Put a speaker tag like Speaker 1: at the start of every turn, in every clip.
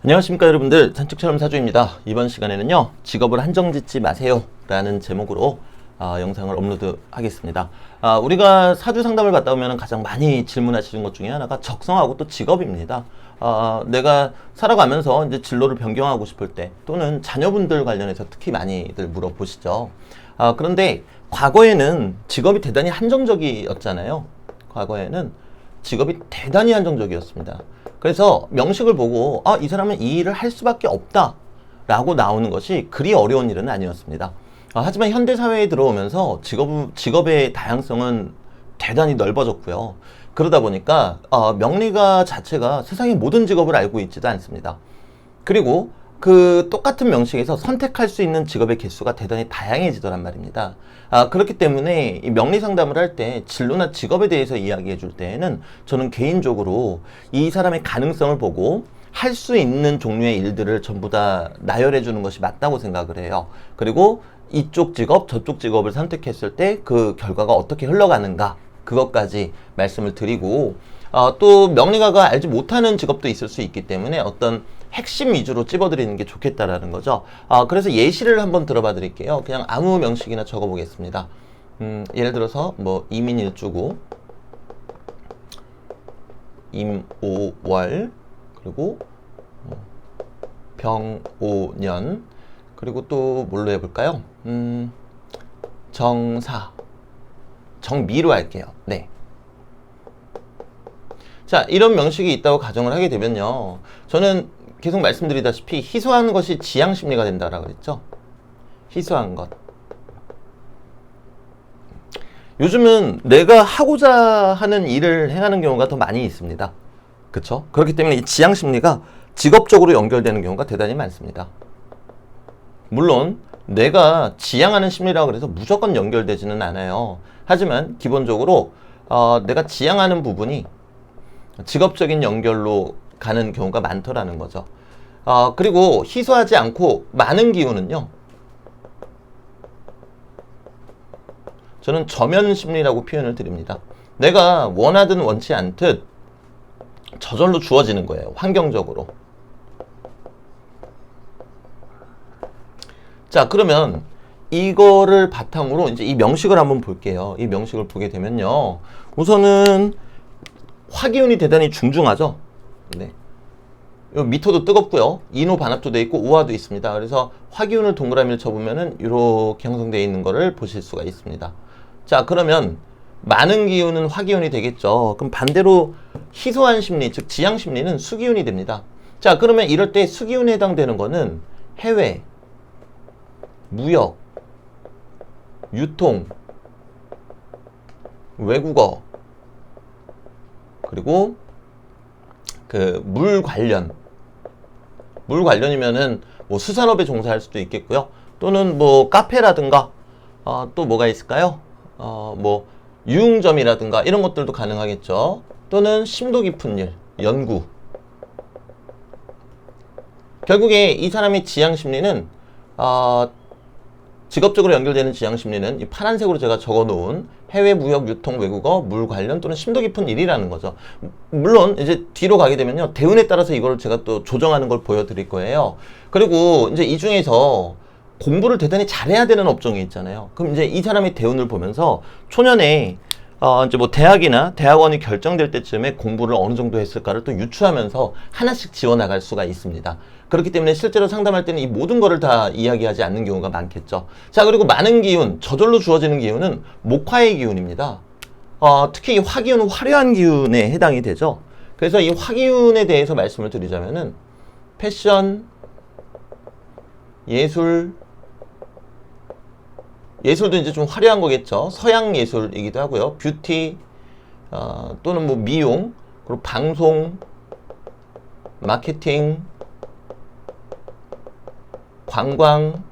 Speaker 1: 안녕하십니까 여러분들, 산책처럼 사주입니다. 이번 시간에는요, 직업을 한정짓지 마세요 라는 제목으로 영상을 업로드 하겠습니다. 우리가 사주 상담을 받다 보면 가장 많이 질문하시는 것 중에 하나가 적성하고 또 직업입니다. 내가 살아가면서 이제 진로를 변경하고 싶을 때, 또는 자녀분들 관련해서 특히 많이들 물어보시죠. 그런데 과거에는 직업이 대단히 한정적이었잖아요. 과거에는 직업이 대단히 한정적이었습니다. 그래서 명식을 보고 이 사람은 이 일을 할 수밖에 없다 라고 나오는 것이 그리 어려운 일은 아니었습니다. 하지만 현대사회에 들어오면서 직업의 다양성은 대단히 넓어졌고요. 그러다 보니까 명리가 자체가 세상의 모든 직업을 알고 있지도 않습니다. 그리고 그 똑같은 명식에서 선택할 수 있는 직업의 개수가 대단히 다양해지더란 말입니다. 그렇기 때문에 이 명리 상담을 할 때 진로나 직업에 대해서 이야기해 줄 때에는 저는 개인적으로 이 사람의 가능성을 보고 할 수 있는 종류의 일들을 전부 다 나열해 주는 것이 맞다고 생각을 해요. 그리고 이쪽 직업, 저쪽 직업을 선택했을 때 그 결과가 어떻게 흘러가는가, 그것까지 말씀을 드리고, 또 명리가가 알지 못하는 직업도 있을 수 있기 때문에 어떤 핵심 위주로 찝어드리는 게 좋겠다라는 거죠. 그래서 예시를 한번 들어봐 드릴게요. 그냥 아무 명식이나 적어 보겠습니다. 예를 들어서 뭐 이민일주고 임오월, 그리고 병오년, 그리고 또 뭘로 해볼까요? 정미로 할게요. 네. 자, 이런 명식이 있다고 가정을 하게 되면요, 저는 계속 말씀드리다시피 희소한 것이 지향심리가 된다라고 그랬죠. 희소한 것. 요즘은 내가 하고자 하는 일을 행하는 경우가 더 많이 있습니다. 그쵸? 그렇기 때문에 이 지향심리가 직업적으로 연결되는 경우가 대단히 많습니다. 물론 내가 지향하는 심리라고 해서 무조건 연결되지는 않아요. 하지만 기본적으로 내가 지향하는 부분이 직업적인 연결로 가는 경우가 많더라는 거죠. 그리고 희소하지 않고 많은 기운은요, 저는 저면심리라고 표현을 드립니다. 내가 원하든 원치 않듯 저절로 주어지는 거예요. 환경적으로. 자, 그러면 이거를 바탕으로 이제 이 명식을 한번 볼게요. 이 명식을 보게 되면요, 우선은 화기운이 대단히 중중하죠. 네. 미토도 뜨겁고요. 인호 반합도 돼 있고 우화도 있습니다. 그래서 화기운을 동그라미를 쳐보면은 이렇게 형성되어 있는 거를 보실 수가 있습니다. 자, 그러면 많은 기운은 화기운이 되겠죠. 그럼 반대로 희소한 심리, 즉 지향 심리는 수기운이 됩니다. 자, 그러면 이럴 때 수기운에 해당되는 거는 해외, 무역, 유통, 외국어, 그리고 그 물 관련이면은 뭐 수산업에 종사할 수도 있겠고요. 또는 뭐 카페라든가 또 뭐가 있을까요? 뭐 유흥점이라든가 이런 것들도 가능하겠죠. 또는 심도 깊은 일, 연구. 결국에 이 사람의 지향 심리는 직업적으로 연결되는 지향 심리는 이 파란색으로 제가 적어 놓은 해외, 무역, 유통, 외국어, 물 관련 또는 심도 깊은 일이라는 거죠. 물론 이제 뒤로 가게 되면요, 대운에 따라서 이걸 제가 또 조정하는 걸 보여드릴 거예요. 그리고 이제 이 중에서 공부를 대단히 잘해야 되는 업종이 있잖아요. 그럼 이제 이 사람의 대운을 보면서 초년에 이제 뭐 대학이나 대학원이 결정될 때쯤에 공부를 어느 정도 했을까를 또 유추하면서 하나씩 지워나갈 수가 있습니다. 그렇기 때문에 실제로 상담할 때는 이 모든 거를 다 이야기하지 않는 경우가 많겠죠. 자, 그리고 많은 기운, 저절로 주어지는 기운은 목화의 기운입니다. 특히 이 화기운은 화려한 기운에 해당이 되죠. 그래서 이 화기운에 대해서 말씀을 드리자면은 패션, 예술도 이제 좀 화려한 거겠죠. 서양 예술이기도 하고요. 뷰티, 또는 뭐 미용, 그리고 방송, 마케팅, 관광,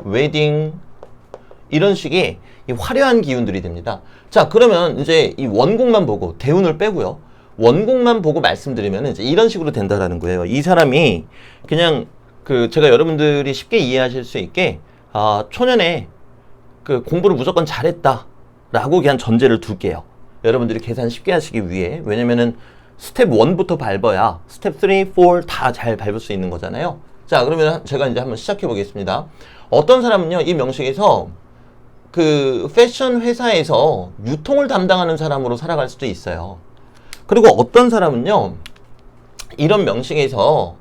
Speaker 1: 웨딩, 이런 식의 이 화려한 기운들이 됩니다. 자, 그러면 이제 이 원곡만 보고, 대운을 빼고요, 원곡만 보고 말씀드리면 이제 이런 식으로 된다라는 거예요. 이 사람이 그냥 제가 여러분들이 쉽게 이해하실 수 있게 초년에 그 공부를 무조건 잘했다 라고 그냥 전제를 둘게요. 여러분들이 계산 쉽게 하시기 위해. 왜냐면은 스텝 1부터 밟아야 스텝 3, 4 다 잘 밟을 수 있는 거잖아요. 자, 그러면 제가 이제 한번 시작해 보겠습니다. 어떤 사람은요, 이 명식에서 그 패션 회사에서 유통을 담당하는 사람으로 살아갈 수도 있어요. 그리고 어떤 사람은요, 이런 명식에서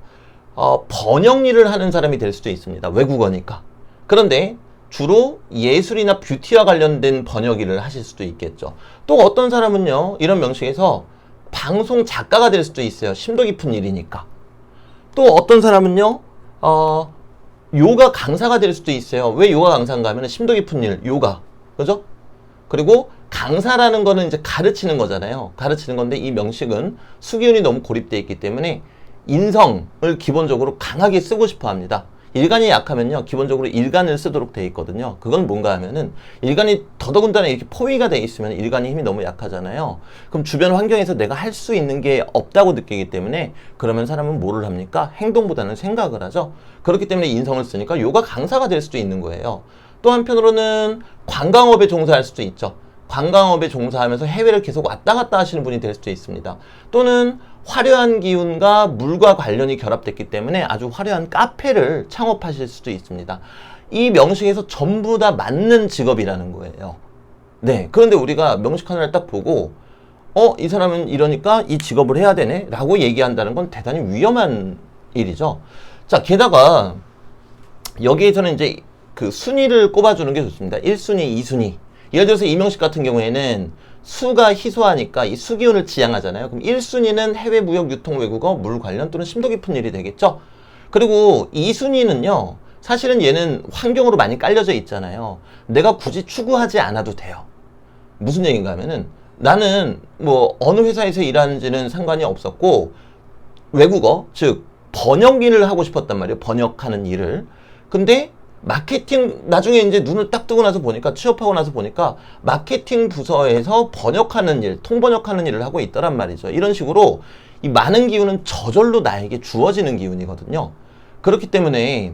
Speaker 1: 번역 일을 하는 사람이 될 수도 있습니다. 외국어니까. 그런데 주로 예술이나 뷰티와 관련된 번역 일을 하실 수도 있겠죠. 또 어떤 사람은요, 이런 명식에서 방송 작가가 될 수도 있어요. 심도 깊은 일이니까. 또 어떤 사람은요, 요가 강사가 될 수도 있어요. 왜 요가 강사인가 하면 심도 깊은 일, 요가. 그죠? 그리고 강사라는 거는 이제 가르치는 거잖아요. 가르치는 건데 이 명식은 수기운이 너무 고립되어 있기 때문에 인성을 기본적으로 강하게 쓰고 싶어 합니다. 일간이 약하면요, 기본적으로 일간을 쓰도록 되어 있거든요. 그건 뭔가 하면은 일간이 더더군다나 이렇게 포위가 되어 있으면 일간의 힘이 너무 약하잖아요. 그럼 주변 환경에서 내가 할 수 있는 게 없다고 느끼기 때문에 그러면 사람은 뭐를 합니까? 행동보다는 생각을 하죠. 그렇기 때문에 인성을 쓰니까 요가 강사가 될 수도 있는 거예요. 또 한편으로는 관광업에 종사할 수도 있죠. 관광업에 종사하면서 해외를 계속 왔다 갔다 하시는 분이 될 수도 있습니다. 또는 화려한 기운과 물과 관련이 결합됐기 때문에 아주 화려한 카페를 창업하실 수도 있습니다. 이 명식에서 전부 다 맞는 직업이라는 거예요. 네. 그런데 우리가 명식 하나를 딱 보고 이 사람은 이러니까 이 직업을 해야 되네 라고 얘기한다는 건 대단히 위험한 일이죠. 자, 게다가 여기에서는 이제 그 순위를 꼽아주는 게 좋습니다. 1순위, 2순위. 예를 들어서 이 명식 같은 경우에는 수가 희소하니까 이 수기운을 지향하잖아요. 그럼 1순위는 해외 무역, 유통, 외국어, 물 관련 또는 심도 깊은 일이 되겠죠. 그리고 2순위는요. 사실은 얘는 환경으로 많이 깔려져 있잖아요. 내가 굳이 추구하지 않아도 돼요. 무슨 얘기인가 하면은 나는 뭐 어느 회사에서 일하는지는 상관이 없었고 외국어, 즉 번역 일을 하고 싶었단 말이에요. 번역하는 일을. 근데 마케팅, 나중에 이제 눈을 딱 뜨고 나서 보니까, 취업하고 나서 보니까 마케팅 부서에서 번역하는 일, 통번역하는 일을 하고 있더란 말이죠. 이런 식으로 이 많은 기운은 저절로 나에게 주어지는 기운이거든요. 그렇기 때문에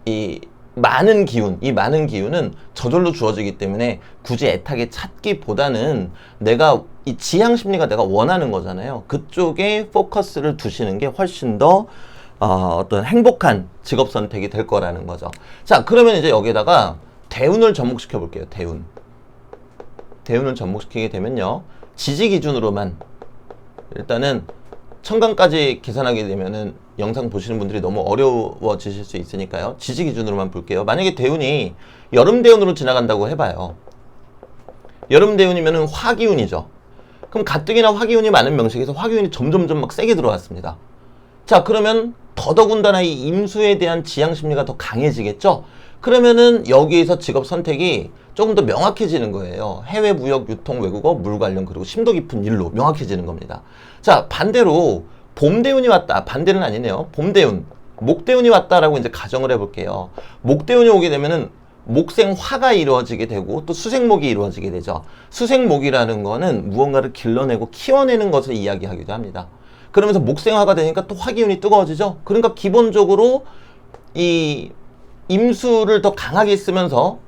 Speaker 1: 이 많은 기운은 저절로 주어지기 때문에 굳이 애타게 찾기보다는 내가 이 지향 심리가 내가 원하는 거잖아요. 그쪽에 포커스를 두시는 게 훨씬 더 어떤 행복한 직업 선택이 될 거라는 거죠. 자, 그러면 이제 여기에다가 대운을 접목시켜 볼게요. 대운을 접목시키게 되면요, 지지 기준으로만 일단은 천간까지 계산하게 되면은 영상 보시는 분들이 너무 어려워지실 수 있으니까요. 지지 기준으로만 볼게요. 만약에 대운이 여름 대운으로 지나간다고 해봐요. 여름 대운이면은 화기운이죠. 그럼 가뜩이나 화기운이 많은 명식에서 화기운이 점점점 막 세게 들어왔습니다. 자, 그러면 더더군다나 이 임수에 대한 지향 심리가 더 강해지겠죠? 그러면은 여기에서 직업 선택이 조금 더 명확해지는 거예요. 해외 무역, 유통, 외국어, 물 관련, 그리고 심도 깊은 일로 명확해지는 겁니다. 자, 반대로 봄대운이 왔다. 반대는 아니네요. 봄대운, 목대운이 왔다라고 이제 가정을 해볼게요. 목대운이 오게 되면은 목생화가 이루어지게 되고 또 수생목이 이루어지게 되죠. 수생목이라는 거는 무언가를 길러내고 키워내는 것을 이야기하기도 합니다. 그러면서 목생화가 되니까 또 화기운이 뜨거워지죠. 그러니까 기본적으로 이 임수를 더 강하게 쓰면서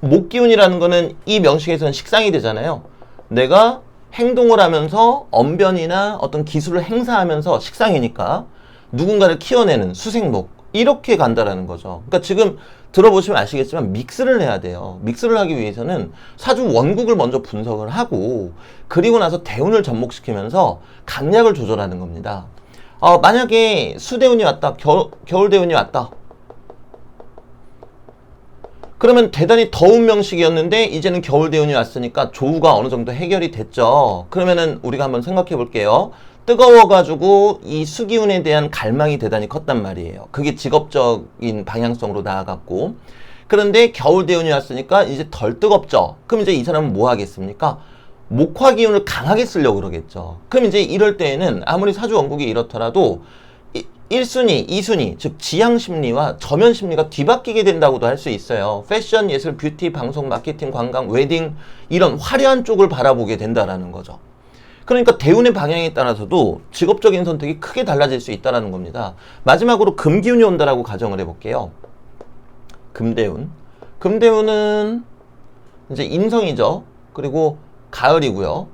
Speaker 1: 목기운이라는 거는 이 명식에서는 식상이 되잖아요. 내가 행동을 하면서 언변이나 어떤 기술을 행사하면서 식상이니까 누군가를 키워내는 수생목, 이렇게 간다라는 거죠. 그러니까 지금 들어보시면 아시겠지만 믹스를 해야 돼요. 믹스를 하기 위해서는 사주 원국을 먼저 분석을 하고 그리고 나서 대운을 접목시키면서 강약을 조절하는 겁니다. 만약에 수대운이 왔다, 겨울대운이 왔다. 그러면 대단히 더운 명식이었는데 이제는 겨울대운이 왔으니까 조우가 어느 정도 해결이 됐죠. 그러면은 우리가 한번 생각해 볼게요. 뜨거워가지고 이 수기운에 대한 갈망이 대단히 컸단 말이에요. 그게 직업적인 방향성으로 나아갔고, 그런데 겨울대운이 왔으니까 이제 덜 뜨겁죠. 그럼 이제 이 사람은 뭐 하겠습니까? 목화기운을 강하게 쓰려고 그러겠죠. 그럼 이제 이럴 때에는 아무리 사주 원국이 이렇더라도 1순위, 2순위, 즉 지향심리와 저면심리가 뒤바뀌게 된다고도 할 수 있어요. 패션, 예술, 뷰티, 방송, 마케팅, 관광, 웨딩, 이런 화려한 쪽을 바라보게 된다라는 거죠. 그러니까 대운의 방향에 따라서도 직업적인 선택이 크게 달라질 수 있다는 겁니다. 마지막으로 금기운이 온다라고 가정을 해볼게요. 금대운. 금대운은 이제 인성이죠. 그리고 가을이고요.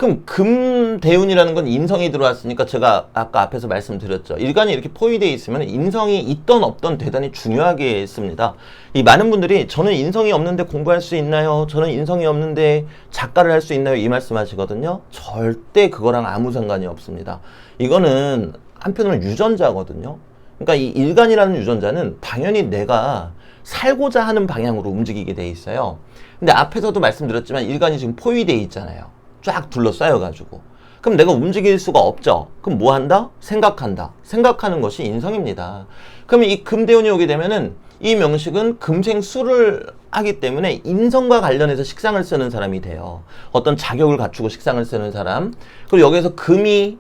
Speaker 1: 그럼 금대운이라는 건 인성이 들어왔으니까 제가 아까 앞에서 말씀드렸죠. 일간이 이렇게 포위되어 있으면 인성이 있던 없던 대단히 중요하게 씁니다. 이 많은 분들이 저는 인성이 없는데 공부할 수 있나요? 저는 인성이 없는데 작가를 할 수 있나요? 이 말씀 하시거든요. 절대 그거랑 아무 상관이 없습니다. 이거는 한편으로는 유전자거든요. 그러니까 이 일간이라는 유전자는 당연히 내가 살고자 하는 방향으로 움직이게 돼 있어요. 근데 앞에서도 말씀드렸지만 일간이 지금 포위되어 있잖아요. 쫙 둘러싸여가지고. 그럼 내가 움직일 수가 없죠. 그럼 뭐 한다? 생각한다. 생각하는 것이 인성입니다. 그러면 이 금대운이 오게 되면은 이 명식은 금생수를 하기 때문에 인성과 관련해서 식상을 쓰는 사람이 돼요. 어떤 자격을 갖추고 식상을 쓰는 사람. 그리고 여기에서 금이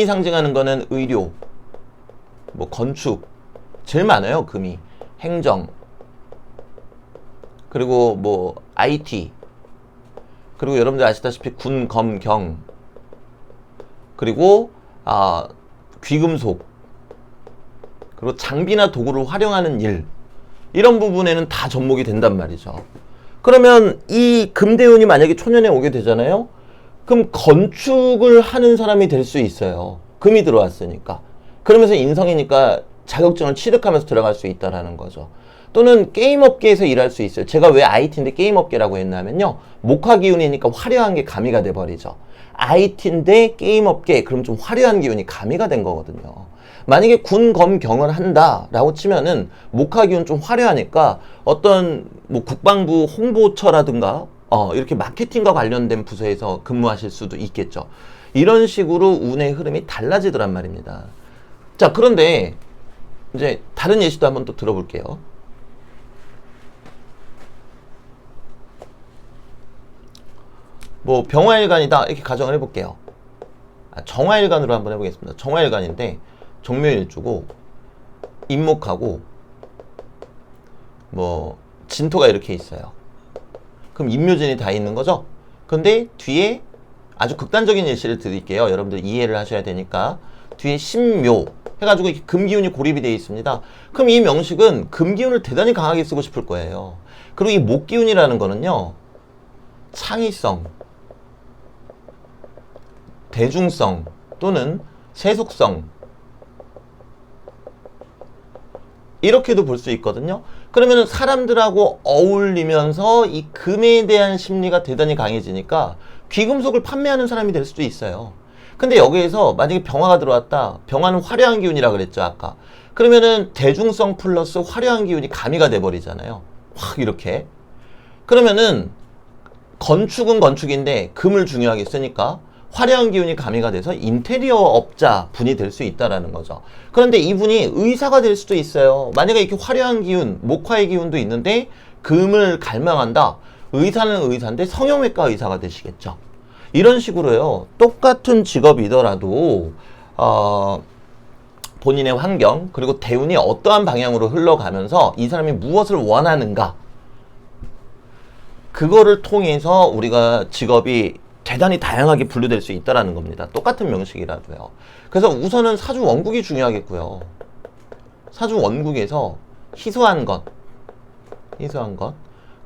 Speaker 1: 상징하는 거는 의료, 뭐 건축, 제일 많아요. 금이. 행정, 그리고 뭐 IT, 그리고 여러분들 아시다시피 군, 검, 경, 그리고 귀금속, 그리고 장비나 도구를 활용하는 일, 이런 부분에는 다 접목이 된단 말이죠. 그러면 이 금대운이 만약에 초년에 오게 되잖아요. 그럼 건축을 하는 사람이 될 수 있어요. 금이 들어왔으니까. 그러면서 인성이니까 자격증을 취득하면서 들어갈 수 있다라는 거죠. 또는 게임업계에서 일할 수 있어요. 제가 왜 IT인데 게임업계라고 했냐면요. 목화기운이니까 화려한 게 가미가 돼버리죠. IT인데 게임업계, 그럼 좀 화려한 기운이 가미가 된 거거든요. 만약에 군, 검, 경을 한다라고 치면은 목화기운 좀 화려하니까 어떤 뭐 국방부 홍보처라든가 이렇게 마케팅과 관련된 부서에서 근무하실 수도 있겠죠. 이런 식으로 운의 흐름이 달라지더란 말입니다. 자, 그런데 이제 다른 예시도 한번 또 들어볼게요. 뭐 병화일간이다 이렇게 가정을 해볼게요. 정화일간으로 한번 해보겠습니다. 정화일간인데 정묘일주고 임목하고 뭐 진토가 이렇게 있어요. 그럼 임묘진이 다 있는 거죠. 근데 뒤에 아주 극단적인 예시를 드릴게요. 여러분들 이해를 하셔야 되니까. 뒤에 신묘 해가지고 이렇게 금기운이 고립이 되어 있습니다. 그럼 이 명식은 금기운을 대단히 강하게 쓰고 싶을 거예요. 그리고 이 목기운이라는 거는요, 창의성, 대중성 또는 세속성, 이렇게도 볼 수 있거든요. 그러면 사람들하고 어울리면서 이 금에 대한 심리가 대단히 강해지니까 귀금속을 판매하는 사람이 될 수도 있어요. 근데 여기에서 만약에 병화가 들어왔다. 병화는 화려한 기운이라 그랬죠, 아까. 그러면은 대중성 플러스 화려한 기운이 가미가 돼버리잖아요. 확 이렇게. 그러면은 건축은 건축인데 금을 중요하게 쓰니까 화려한 기운이 가미가 돼서 인테리어 업자 분이 될 수 있다라는 거죠. 그런데 이분이 의사가 될 수도 있어요. 만약에 이렇게 화려한 기운, 목화의 기운도 있는데 금을 갈망한다. 의사는 의사인데 성형외과 의사가 되시겠죠. 이런 식으로요. 똑같은 직업이더라도 본인의 환경 그리고 대운이 어떠한 방향으로 흘러가면서 이 사람이 무엇을 원하는가, 그거를 통해서 우리가 직업이 대단히 다양하게 분류될 수 있다는 겁니다. 똑같은 명식이라도요. 그래서 우선은 사주 원국이 중요하겠고요. 사주 원국에서 희소한 것,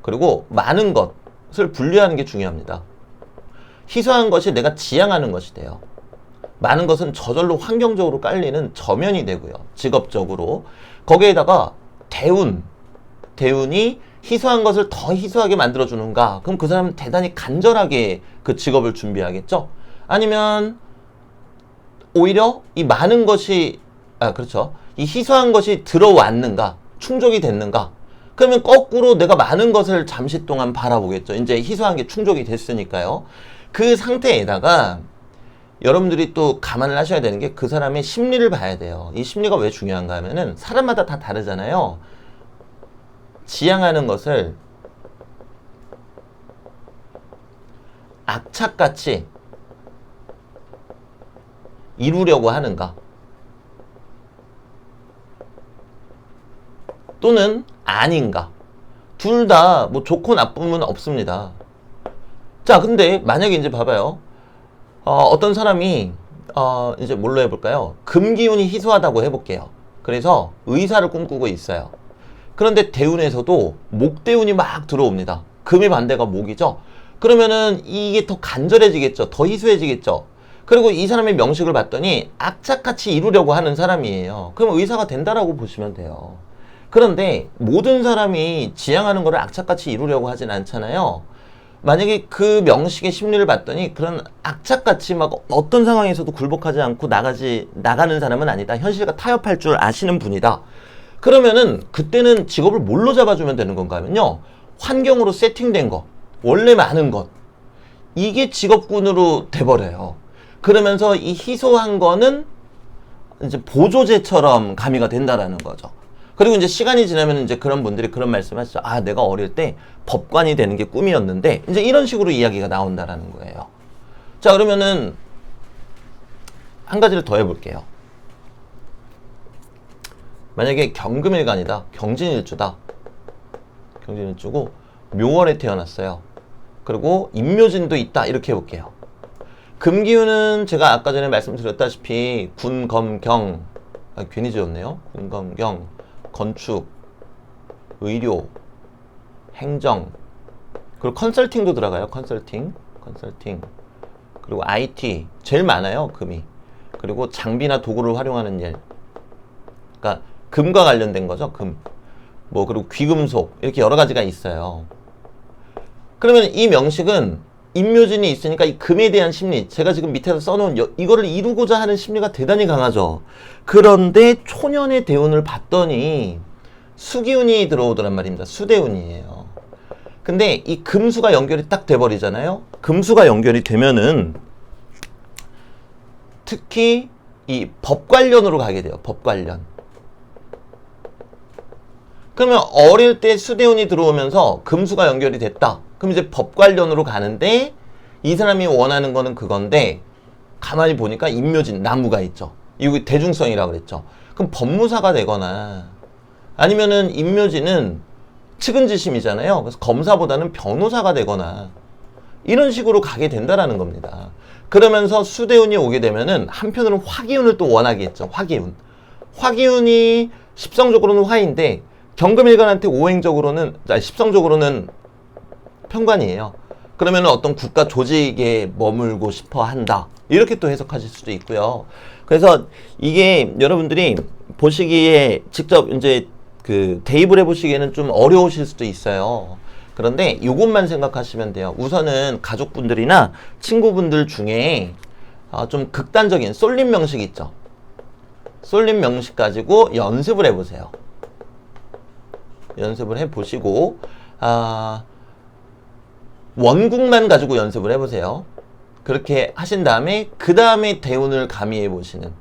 Speaker 1: 그리고 많은 것을 분류하는 게 중요합니다. 희소한 것이 내가 지향하는 것이 돼요. 많은 것은 저절로 환경적으로 깔리는 저면이 되고요. 직업적으로. 거기에다가 대운이 희소한 것을 더 희소하게 만들어주는가? 그럼 그 사람은 대단히 간절하게 그 직업을 준비하겠죠? 아니면 오히려 이 많은 것이, 이 희소한 것이 들어왔는가? 충족이 됐는가? 그러면 거꾸로 내가 많은 것을 잠시 동안 바라보겠죠. 이제 희소한 게 충족이 됐으니까요. 그 상태에다가 여러분들이 또 감안을 하셔야 되는 게 그 사람의 심리를 봐야 돼요. 이 심리가 왜 중요한가 하면은 사람마다 다 다르잖아요. 지향하는 것을 악착같이 이루려고 하는가, 또는 아닌가. 둘 다 뭐 좋고 나쁨은 없습니다. 자, 근데 만약에 이제 봐봐요. 어떤 사람이 이제 뭘로 해볼까요? 금기운이 희소하다고 해볼게요. 그래서 의사를 꿈꾸고 있어요. 그런데 대운에서도 목대운이 막 들어옵니다. 금의 반대가 목이죠. 그러면은 이게 더 간절해지겠죠. 더 희소해지겠죠. 그리고 이 사람의 명식을 봤더니 악착같이 이루려고 하는 사람이에요. 그럼 의사가 된다라고 보시면 돼요. 그런데 모든 사람이 지향하는 거를 악착같이 이루려고 하진 않잖아요. 만약에 그 명식의 심리를 봤더니 그런 악착같이 막 어떤 상황에서도 굴복하지 않고 나가는 사람은 아니다. 현실과 타협할 줄 아시는 분이다. 그러면은 그때는 직업을 뭘로 잡아주면 되는 건가 하면요. 환경으로 세팅된 것, 원래 많은 것, 이게 직업군으로 돼버려요. 그러면서 이 희소한 거는 이제 보조제처럼 가미가 된다라는 거죠. 그리고 이제 시간이 지나면 이제 그런 분들이 그런 말씀 하시죠. 아, 내가 어릴 때 법관이 되는 게 꿈이었는데, 이제 이런 식으로 이야기가 나온다라는 거예요. 자, 그러면은 한 가지를 더 해볼게요. 만약에 경금일간이다. 경진일주다. 경진일주고 묘월에 태어났어요. 그리고 임묘진도 있다. 이렇게 해볼게요. 금기운은 제가 아까 전에 말씀드렸다시피 군, 검, 경, 괜히 지었네요. 군, 검, 경, 건축, 의료, 행정, 그리고 컨설팅도 들어가요. 컨설팅, 그리고 IT 제일 많아요. 금이. 그리고 장비나 도구를 활용하는 일. 그러니까 금과 관련된 거죠. 금. 뭐 그리고 귀금속 이렇게 여러 가지가 있어요. 그러면 이 명식은 임묘진이 있으니까 이 금에 대한 심리, 제가 지금 밑에서 써놓은 이거를 이루고자 하는 심리가 대단히 강하죠. 그런데 초년의 대운을 봤더니 수기운이 들어오더란 말입니다. 수대운이에요. 근데 이 금수가 연결이 딱 돼버리잖아요. 금수가 연결이 되면은 특히 이 법 관련으로 가게 돼요. 법 관련. 그러면 어릴 때 수대운이 들어오면서 금수가 연결이 됐다. 그럼 이제 법 관련으로 가는데 이 사람이 원하는 거는 그건데 가만히 보니까 임묘진, 나무가 있죠. 이거 대중성이라고 그랬죠. 그럼 법무사가 되거나 아니면은 임묘진은 측은지심이잖아요. 그래서 검사보다는 변호사가 되거나 이런 식으로 가게 된다라는 겁니다. 그러면서 수대운이 오게 되면은 한편으로는 화기운을 또 원하겠죠. 화기운. 화기운이 십성적으로는 화인데 경금일간한테 오행적으로는, 십성적으로는 편관이에요. 그러면 어떤 국가 조직에 머물고 싶어 한다. 이렇게 또 해석하실 수도 있고요. 그래서 이게 여러분들이 보시기에 직접 이제 그 대입을 해보시기에는 좀 어려우실 수도 있어요. 그런데 이것만 생각하시면 돼요. 우선은 가족분들이나 친구분들 중에 좀 극단적인 쏠림 명식 있죠. 쏠림 명식 가지고 연습을 해보세요. 연습을 해보시고 원국만 가지고 연습을 해보세요. 그렇게 하신 다음에 그 다음에 대운을 가미해 보시는,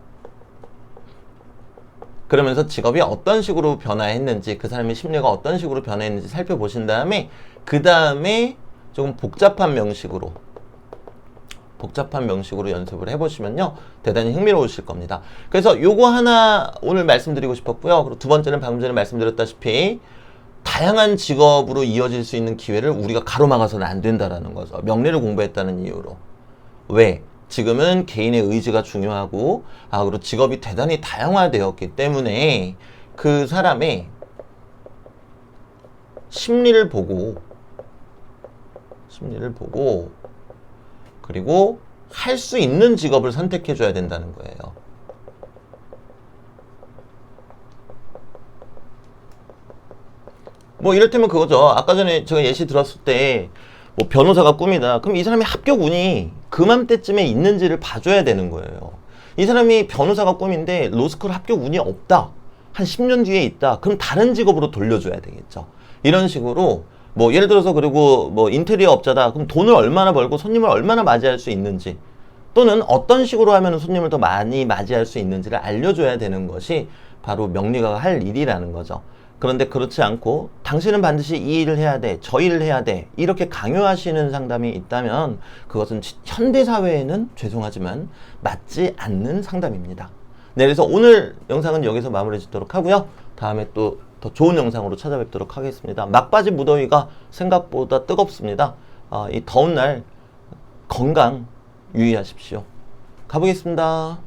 Speaker 1: 그러면서 직업이 어떤 식으로 변화했는지, 그 사람의 심리가 어떤 식으로 변화했는지 살펴보신 다음에 그 다음에 조금 복잡한 명식으로 연습을 해보시면요 대단히 흥미로우실 겁니다. 그래서 요거 하나 오늘 말씀드리고 싶었고요. 그리고 두 번째는 방금 전에 말씀드렸다시피 다양한 직업으로 이어질 수 있는 기회를 우리가 가로막아서는 안 된다라는 거죠. 명리를 공부했다는 이유로. 왜? 지금은 개인의 의지가 중요하고 그리고 직업이 대단히 다양화되었기 때문에 그 사람의 심리를 보고 그리고 할 수 있는 직업을 선택해 줘야 된다는 거예요. 뭐 이를테면 그거죠. 아까 전에 제가 예시 들었을 때 뭐 변호사가 꿈이다. 그럼 이 사람이 합격 운이 그맘때쯤에 있는지를 봐줘야 되는 거예요. 이 사람이 변호사가 꿈인데 로스쿨 합격 운이 없다. 한 10년 뒤에 있다. 그럼 다른 직업으로 돌려줘야 되겠죠. 이런 식으로 뭐 예를 들어서 그리고 뭐 인테리어 업자다. 그럼 돈을 얼마나 벌고 손님을 얼마나 맞이할 수 있는지, 또는 어떤 식으로 하면 손님을 더 많이 맞이할 수 있는지를 알려줘야 되는 것이 바로 명리가가 할 일이라는 거죠. 그런데 그렇지 않고 당신은 반드시 이 일을 해야 돼, 저 일을 해야 돼, 이렇게 강요하시는 상담이 있다면 그것은 현대사회에는 죄송하지만 맞지 않는 상담입니다. 네, 그래서 오늘 영상은 여기서 마무리 짓도록 하고요. 다음에 또 더 좋은 영상으로 찾아뵙도록 하겠습니다. 막바지 무더위가 생각보다 뜨겁습니다. 이 더운 날 건강 유의하십시오. 가보겠습니다.